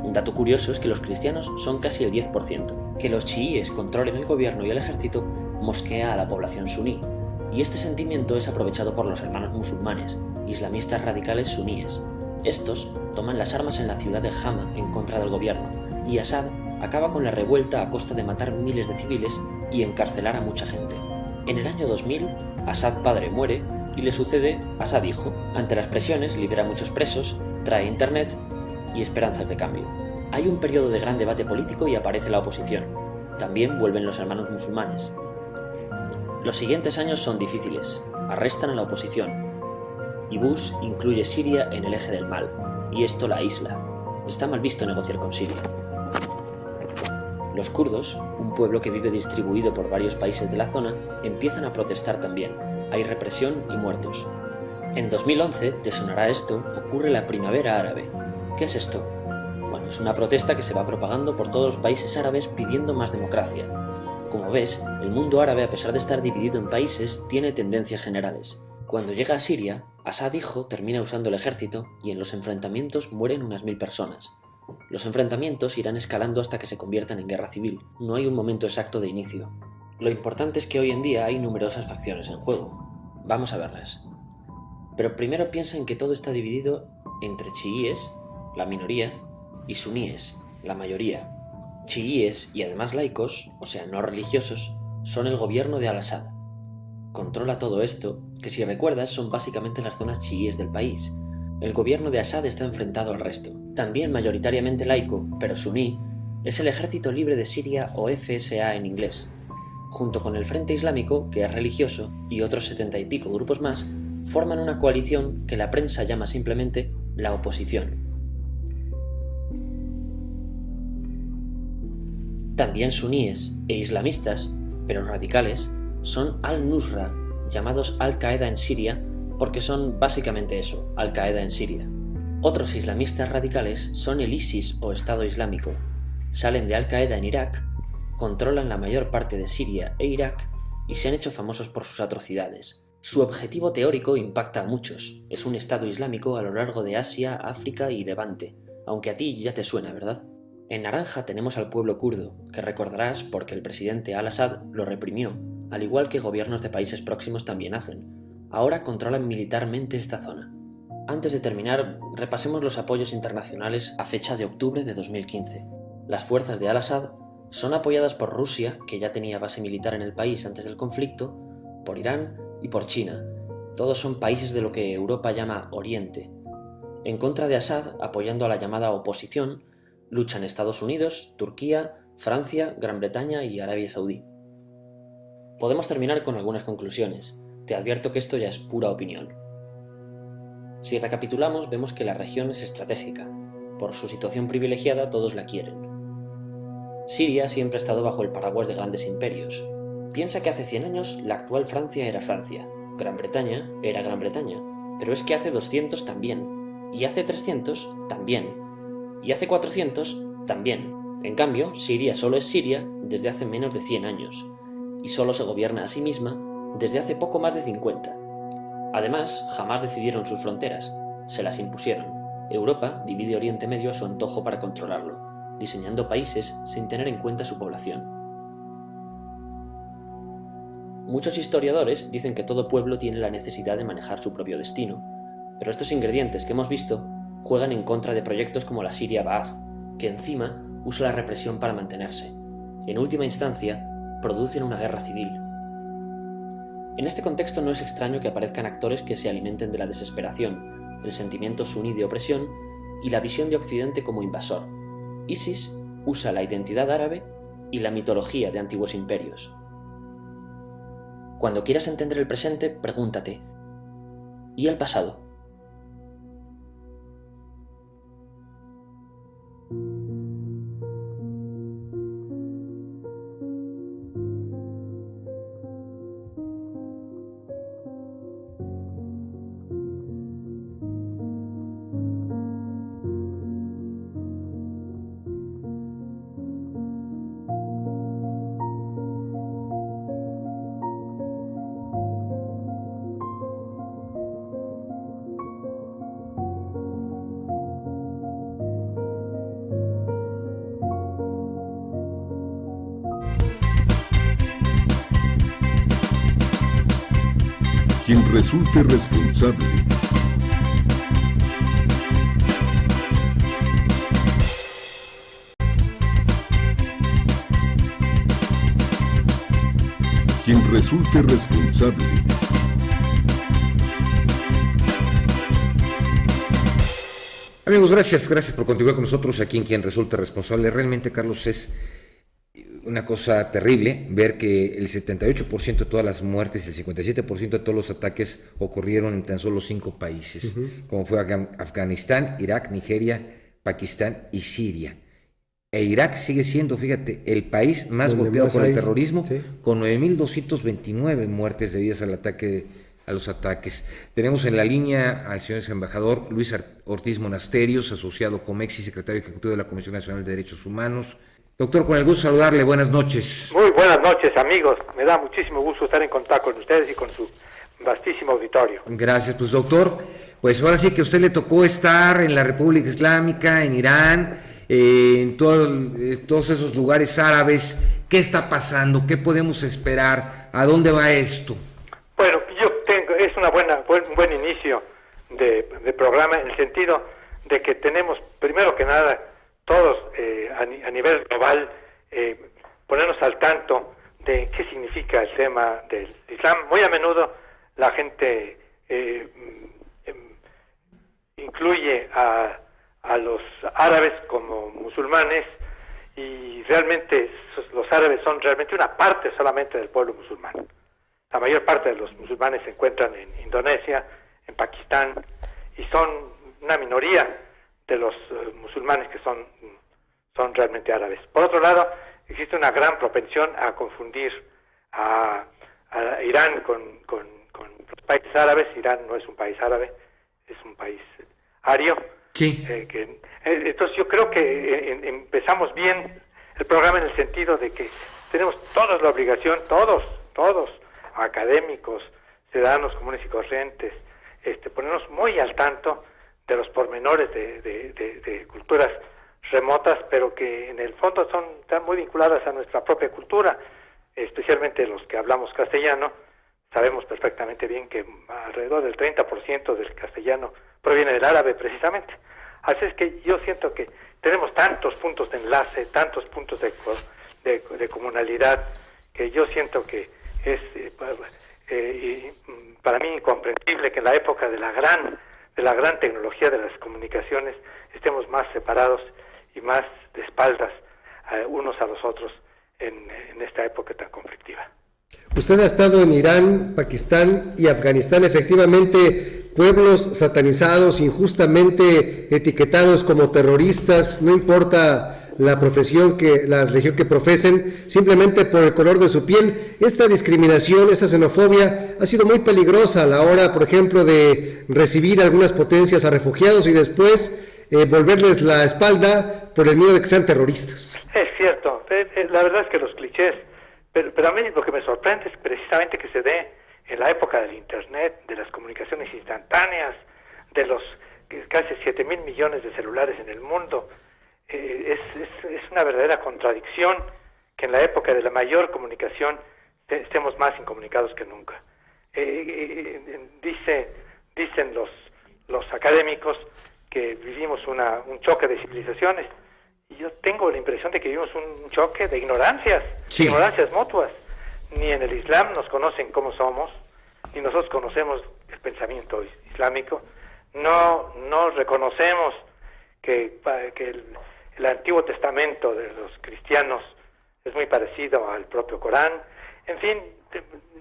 Un dato curioso es que los cristianos son casi el 10%. Que los chiíes controlen el gobierno y el ejército mosquea a la población suní, y este sentimiento es aprovechado por los hermanos musulmanes, islamistas radicales suníes. Estos toman las armas en la ciudad de Hama en contra del gobierno, y Assad acaba con la revuelta a costa de matar miles de civiles y encarcelar a mucha gente. En el año 2000, Assad padre muere y le sucede Assad hijo. Ante las presiones libera a muchos presos, trae internet y esperanzas de cambio. Hay un periodo de gran debate político y aparece la oposición. También vuelven los hermanos musulmanes. Los siguientes años son difíciles. Arrestan a la oposición. Y Bush incluye Siria en el eje del mal, y esto la aísla. Está mal visto negociar con Siria. Los kurdos, un pueblo que vive distribuido por varios países de la zona, empiezan a protestar también. Hay represión y muertos. En 2011, te sonará esto, ocurre la Primavera Árabe. ¿Qué es esto? Bueno, es una protesta que se va propagando por todos los países árabes pidiendo más democracia. Como ves, el mundo árabe, a pesar de estar dividido en países, tiene tendencias generales. Cuando llega a Siria, Assad hijo termina usando el ejército y en los enfrentamientos mueren unas 1000 personas. Los enfrentamientos irán escalando hasta que se conviertan en guerra civil. No hay un momento exacto de inicio. Lo importante es que hoy en día hay numerosas facciones en juego. Vamos a verlas. Pero primero piensa en que todo está dividido entre chiíes, la minoría, y suníes, la mayoría. Chiíes y además laicos, o sea, no religiosos, son el gobierno de Al-Assad. Controla todo esto, que si recuerdas son básicamente las zonas chiíes del país. El gobierno de Assad está enfrentado al resto. También mayoritariamente laico, pero suní, es el Ejército Libre de Siria o FSA en inglés. Junto con el Frente Islámico, que es religioso, y otros 70 y pico grupos más, forman una coalición que la prensa llama simplemente la oposición. También suníes e islamistas, pero radicales, son Al-Nusra, llamados Al-Qaeda en Siria, porque son básicamente eso, Al-Qaeda en Siria. Otros islamistas radicales son el ISIS o Estado Islámico. Salen de Al-Qaeda en Irak, controlan la mayor parte de Siria e Irak y se han hecho famosos por sus atrocidades. Su objetivo teórico impacta a muchos. Es un Estado Islámico a lo largo de Asia, África y Levante, aunque a ti ya te suena, ¿verdad? En naranja tenemos al pueblo kurdo, que recordarás porque el presidente Al-Assad lo reprimió, al igual que gobiernos de países próximos también hacen. Ahora controlan militarmente esta zona. Antes de terminar, repasemos los apoyos internacionales a fecha de octubre de 2015. Las fuerzas de Al-Assad son apoyadas por Rusia, que ya tenía base militar en el país antes del conflicto, por Irán y por China. Todos son países de lo que Europa llama Oriente. En contra de Assad, apoyando a la llamada oposición, luchan Estados Unidos, Turquía, Francia, Gran Bretaña y Arabia Saudí. Podemos terminar con algunas conclusiones. Te advierto que esto ya es pura opinión. Si recapitulamos, vemos que la región es estratégica. Por su situación privilegiada, todos la quieren. Siria siempre ha estado bajo el paraguas de grandes imperios. Piensa que hace 100 años la actual Francia era Francia, Gran Bretaña era Gran Bretaña, pero es que hace 200 también, y hace 300 también, y hace 400 también. En cambio, Siria solo es Siria desde hace menos de 100 años, y solo se gobierna a sí misma desde hace poco más de 50. Además, jamás decidieron sus fronteras, se las impusieron. Europa divide Oriente Medio a su antojo para controlarlo, diseñando países sin tener en cuenta su población. Muchos historiadores dicen que todo pueblo tiene la necesidad de manejar su propio destino, pero estos ingredientes que hemos visto juegan en contra de proyectos como la Siria Ba'ath, que encima usa la represión para mantenerse. En última instancia, producen una guerra civil. En este contexto no es extraño que aparezcan actores que se alimenten de la desesperación, el sentimiento suní de opresión y la visión de Occidente como invasor. ISIS usa la identidad árabe y la mitología de antiguos imperios. Cuando quieras entender el presente, pregúntate, ¿y el pasado? Quien resulte responsable. Quien resulte responsable. Amigos, gracias por continuar con nosotros aquí en Quien Resulte Responsable. Realmente, Carlos, es una cosa terrible ver que el 78% de todas las muertes y el 57% de todos los ataques ocurrieron en tan solo 5 países, como fue Afganistán, Irak, Nigeria, Pakistán y Siria. E Irak sigue siendo, fíjate, el país más golpeado por el terrorismo, con 9.229 muertes debidas a los ataques. Tenemos en la línea al señor embajador Luis Ortiz Monasterios, asociado Comex y secretario ejecutivo de la Comisión Nacional de Derechos Humanos. Doctor, con el gusto de saludarle, buenas noches. Muy buenas noches, amigos. Me da muchísimo gusto estar en contacto con ustedes y con su vastísimo auditorio. Gracias, pues doctor, pues ahora sí que a usted le tocó estar en la República Islámica, en Irán, en todos esos lugares árabes. ¿Qué está pasando? ¿Qué podemos esperar? ¿A dónde va esto? Bueno, es un buen inicio de programa en el sentido de que tenemos, primero que nada, todos a nivel global, ponernos al tanto de qué significa el tema del Islam. Muy a menudo la gente incluye a los árabes como musulmanes, y realmente los árabes son realmente una parte solamente del pueblo musulmán. La mayor parte de los musulmanes se encuentran en Indonesia, en Pakistán, y son una minoría de los musulmanes que son realmente árabes. Por otro lado, existe una gran propensión a confundir a Irán con los países árabes. Irán no es un país árabe, es un país ario. Sí. Entonces yo creo que empezamos bien el programa en el sentido de que tenemos todos la obligación, todos, académicos, ciudadanos comunes y corrientes, ponernos muy al tanto de los pormenores de culturas remotas, pero que en el fondo están muy vinculadas a nuestra propia cultura, especialmente los que hablamos castellano. Sabemos perfectamente bien que alrededor del 30% del castellano proviene del árabe precisamente. Así es que yo siento que tenemos tantos puntos de enlace, tantos puntos de comunalidad, que yo siento que es para mí incomprensible que en la época de la gran tecnología de las comunicaciones estemos más separados y más de espaldas unos a los otros en esta época tan conflictiva. Usted ha estado en Irán, Pakistán y Afganistán, efectivamente, pueblos satanizados, injustamente etiquetados como terroristas, no importa la religión que profesen, simplemente por el color de su piel. Esta discriminación, esta xenofobia ha sido muy peligrosa a la hora, por ejemplo, de recibir algunas potencias a refugiados y después volverles la espalda por el miedo de que sean terroristas. Es cierto, la verdad es que los clichés, pero a mí lo que me sorprende es precisamente que se dé en la época del Internet, de las comunicaciones instantáneas, de los casi 7.000 millones de celulares en el mundo. Es una verdadera contradicción que en la época de la mayor comunicación estemos más incomunicados que nunca. Dicen los académicos que vivimos un choque de civilizaciones, y yo tengo la impresión de que vivimos un choque de ignorancias, ignorancias mutuas. Ni en el Islam nos conocen cómo somos, ni nosotros conocemos el pensamiento islámico, no reconocemos que el Antiguo Testamento de los cristianos es muy parecido al propio Corán. En fin,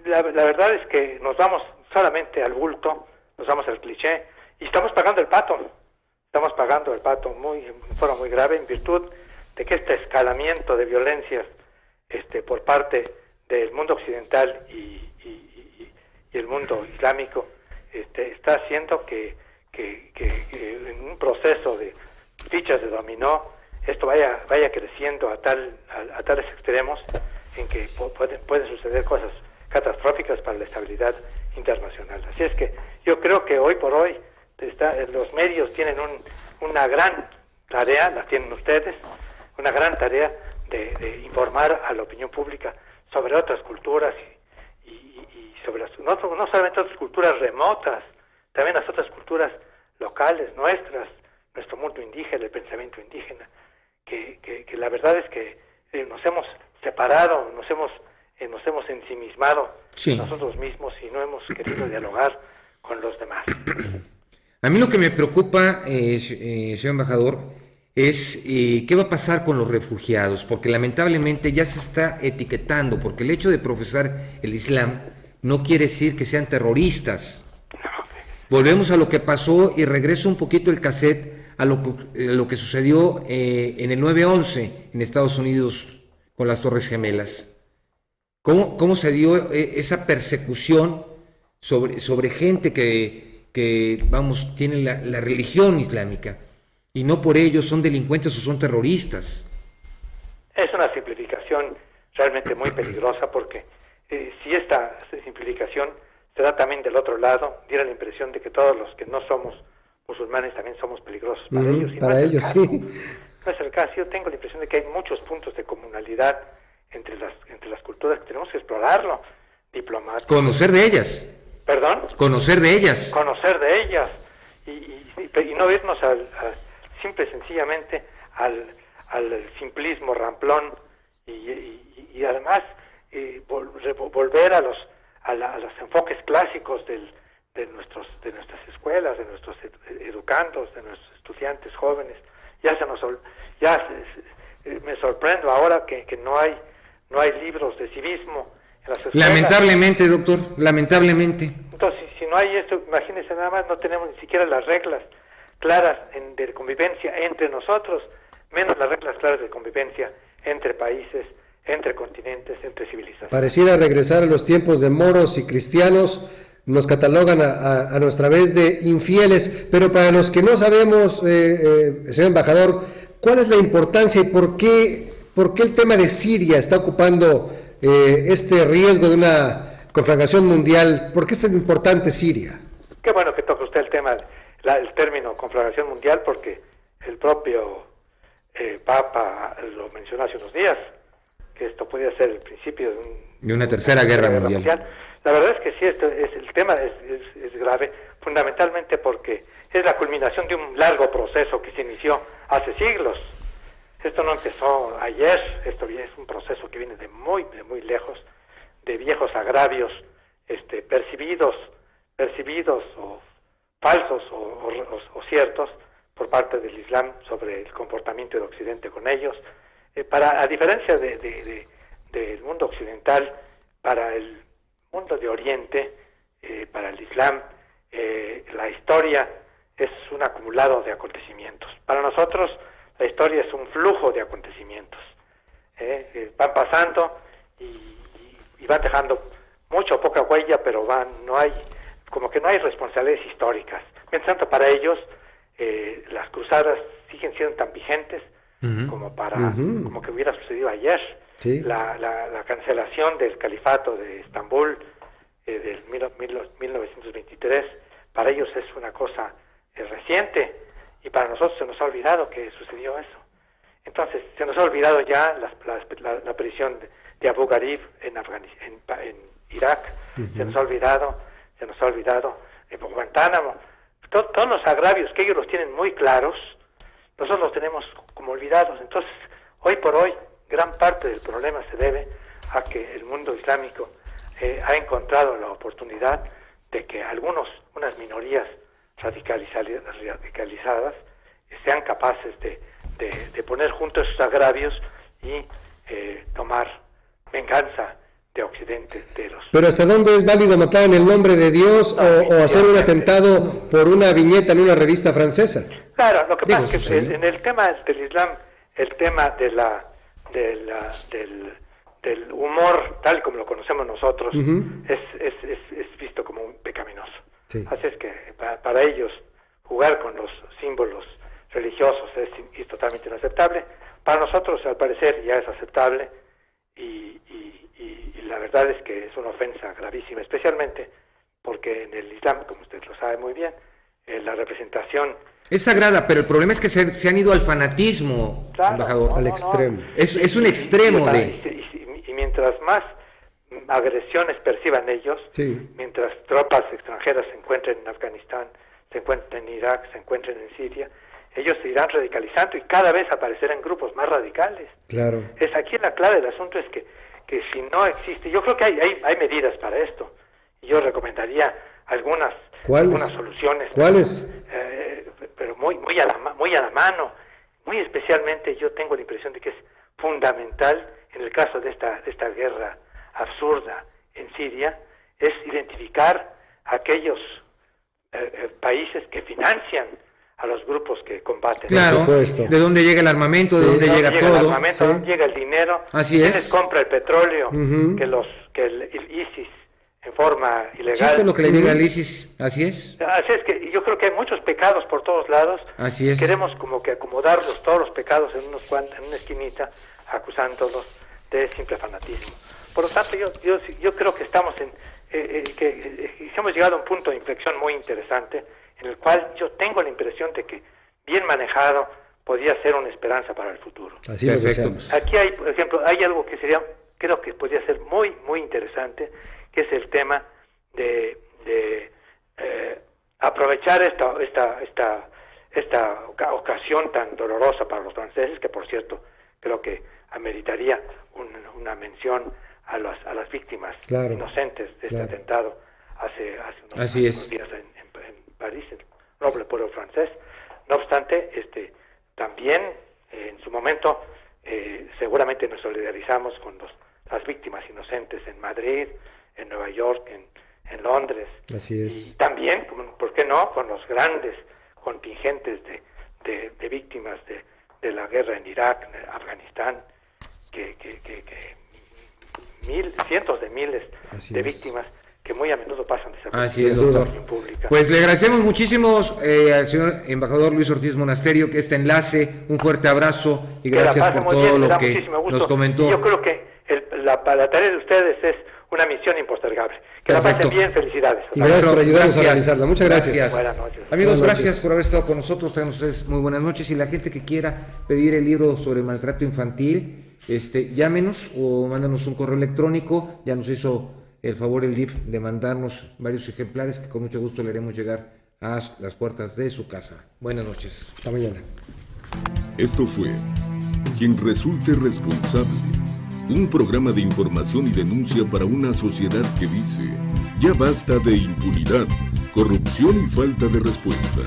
la verdad es que nos vamos solamente al bulto, nos vamos al cliché, y estamos pagando el pato en forma muy grave, en virtud de que este escalamiento de violencias por parte del mundo occidental y el mundo islámico está haciendo que en un proceso de fichas de dominó esto vaya creciendo a tales extremos en que pueden suceder cosas catastróficas para la estabilidad internacional. Así es que yo creo que hoy por hoy los medios tienen una gran tarea, la tienen ustedes, una gran tarea de informar a la opinión pública sobre otras culturas y sobre no solamente otras culturas remotas, también las otras culturas locales, nuestro mundo indígena, el pensamiento indígena, que la verdad es que nos hemos separado, nos hemos ensimismado nosotros mismos y no hemos querido dialogar con los demás. A mí lo que me preocupa, señor embajador, es qué va a pasar con los refugiados, porque lamentablemente ya se está etiquetando, porque el hecho de profesar el Islam no quiere decir que sean terroristas. Volvemos a lo que pasó y regreso un poquito el cassette a lo que sucedió en el 9/11 en Estados Unidos con las Torres Gemelas. ¿Cómo se dio esa persecución sobre gente que tiene la religión islámica y no por ello son delincuentes o son terroristas? Es una simplificación realmente muy peligrosa porque si esta simplificación se da también del otro lado, diera la impresión de que todos los que no somos musulmanes también somos peligrosos para ellos. Y para ellos, sí. No es el caso. Yo tengo la impresión de que hay muchos puntos de comunalidad entre las culturas que tenemos que explorarlo. Diplomático. Conocer de ellas. ¿Perdón? Conocer de ellas. Conocer de ellas. Y no irnos simple y sencillamente al simplismo ramplón y además volver a los enfoques clásicos de nuestras escuelas, de nuestros educandos, de nuestros estudiantes jóvenes. Me sorprendo ahora que no hay libros de civismo en las escuelas. Lamentablemente, doctor, lamentablemente. Entonces, si no hay esto, imagínense nada más, no tenemos ni siquiera las reglas claras de convivencia entre nosotros, menos las reglas claras de convivencia entre países, entre continentes, entre civilizaciones. Pareciera regresar a los tiempos de moros y cristianos, nos catalogan a nuestra vez de infieles, pero para los que no sabemos, señor embajador, ¿cuál es la importancia y por qué el tema de Siria está ocupando este riesgo de una conflagración mundial? ¿Por qué es tan importante Siria? Qué bueno que toca usted el tema, el término conflagración mundial, porque el propio Papa lo mencionó hace unos días, que esto podría ser el principio de una tercera guerra mundial. La verdad es que sí, el tema es grave, fundamentalmente porque es la culminación de un largo proceso que se inició hace siglos. Esto no empezó ayer, esto es un proceso que viene de muy lejos, de viejos agravios percibidos o falsos o ciertos por parte del Islam sobre el comportamiento de Occidente con ellos. A diferencia del mundo occidental, para el mundo de Oriente, para el Islam, la historia es un acumulado de acontecimientos. Para nosotros, la historia es un flujo de acontecimientos. Van pasando y van dejando mucha o poca huella, pero no hay responsabilidades históricas. Mientras tanto, para ellos, las cruzadas siguen siendo tan vigentes como que hubiera sucedido ayer. Sí. La cancelación del califato de Estambul del 1923, para ellos es una cosa reciente, y para nosotros se nos ha olvidado que sucedió eso. Entonces, se nos ha olvidado ya la prisión de Abu Ghraib en Irak, se nos ha olvidado Guantánamo, todos los agravios que ellos los tienen muy claros, nosotros los tenemos como olvidados. Entonces, hoy por hoy, gran parte del problema se debe a que el mundo islámico ha encontrado la oportunidad de que unas minorías radicalizadas sean capaces de poner juntos sus agravios y tomar venganza de Occidente enteros. Pero ¿hasta dónde es válido matar en el nombre de Dios o hacer un atentado por una viñeta en una revista francesa? Claro, lo que pasa es que en el tema del Islam, el tema del humor, tal como lo conocemos nosotros, es visto como un pecaminoso. Sí. Así es que para ellos jugar con los símbolos religiosos es totalmente inaceptable. Para nosotros, al parecer, ya es aceptable y la verdad es que es una ofensa gravísima, especialmente porque en el Islam, como usted lo sabe muy bien, la representación es sagrada, pero el problema es que se han ido al fanatismo, claro, embajador. Al extremo. Es un extremo y mientras más agresiones perciban ellos, mientras tropas extranjeras se encuentren en Afganistán, se encuentren en Irak, se encuentren en Siria, ellos se irán radicalizando y cada vez aparecerán grupos más radicales. Claro. Es aquí la clave del asunto, es que si no existe, yo creo que hay medidas para esto, y yo recomendaría algunas soluciones. ¿Cuáles? Pero muy a la mano, muy especialmente yo tengo la impresión de que es fundamental en el caso de esta guerra absurda en Siria, es identificar aquellos países que financian a los grupos que combaten. Claro, de dónde llega el armamento, de dónde llega todo. El armamento, de dónde llega el dinero, quiénes compra el petróleo, que el ISIS en forma ilegal. Sí, todo lo que le llega al ISIS, así es. Así es que yo creo que hay muchos pecados por todos lados. Así es. Queremos como que acomodarlos, todos los pecados en una esquinita, acusándolos de simple fanatismo. Por lo tanto, yo creo que estamos que hemos llegado a un punto de inflexión muy interesante, en el cual yo tengo la impresión de que, bien manejado, podría ser una esperanza para el futuro. Así lo deseamos. Aquí hay, por ejemplo, hay algo que creo que podría ser muy, muy interesante, que es el tema de aprovechar esta ocasión tan dolorosa para los franceses, que por cierto creo que ameritaría una mención a las víctimas inocentes de este atentado hace unos días en París, el noble pueblo francés. No obstante, también en su momento seguramente nos solidarizamos con las víctimas inocentes en Madrid, en Nueva York, en Londres. Así es. Y también, ¿por qué no?, con los grandes contingentes de víctimas de la guerra en Irak, en Afganistán, que cientos de miles de víctimas que muy a menudo pasan desapercibidos en pública. Pues le agradecemos muchísimo al señor embajador Luis Ortiz Monasterio que este enlace, un fuerte abrazo y gracias por todo lo que nos comentó. Y yo creo que la tarea de ustedes es una misión impostergable. Que la pasen bien, felicidades. Y gracias por ayudarnos a realizarla. Muchas gracias. Buenas noches. Amigos, gracias por haber estado con nosotros. Tengan ustedes muy buenas noches. Y la gente que quiera pedir el libro sobre maltrato infantil, llámenos o mándanos un correo electrónico. Ya nos hizo el favor el DIF de mandarnos varios ejemplares que con mucho gusto le haremos llegar a las puertas de su casa. Buenas noches. Hasta mañana. Esto fue Quien Resulte Responsable, un programa de información y denuncia para una sociedad que dice: ya basta de impunidad, corrupción y falta de respuesta.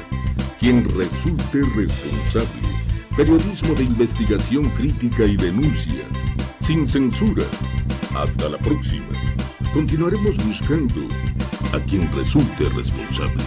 Quien resulte responsable. Periodismo de investigación crítica y denuncia, sin censura. Hasta la próxima. Continuaremos buscando a quien resulte responsable.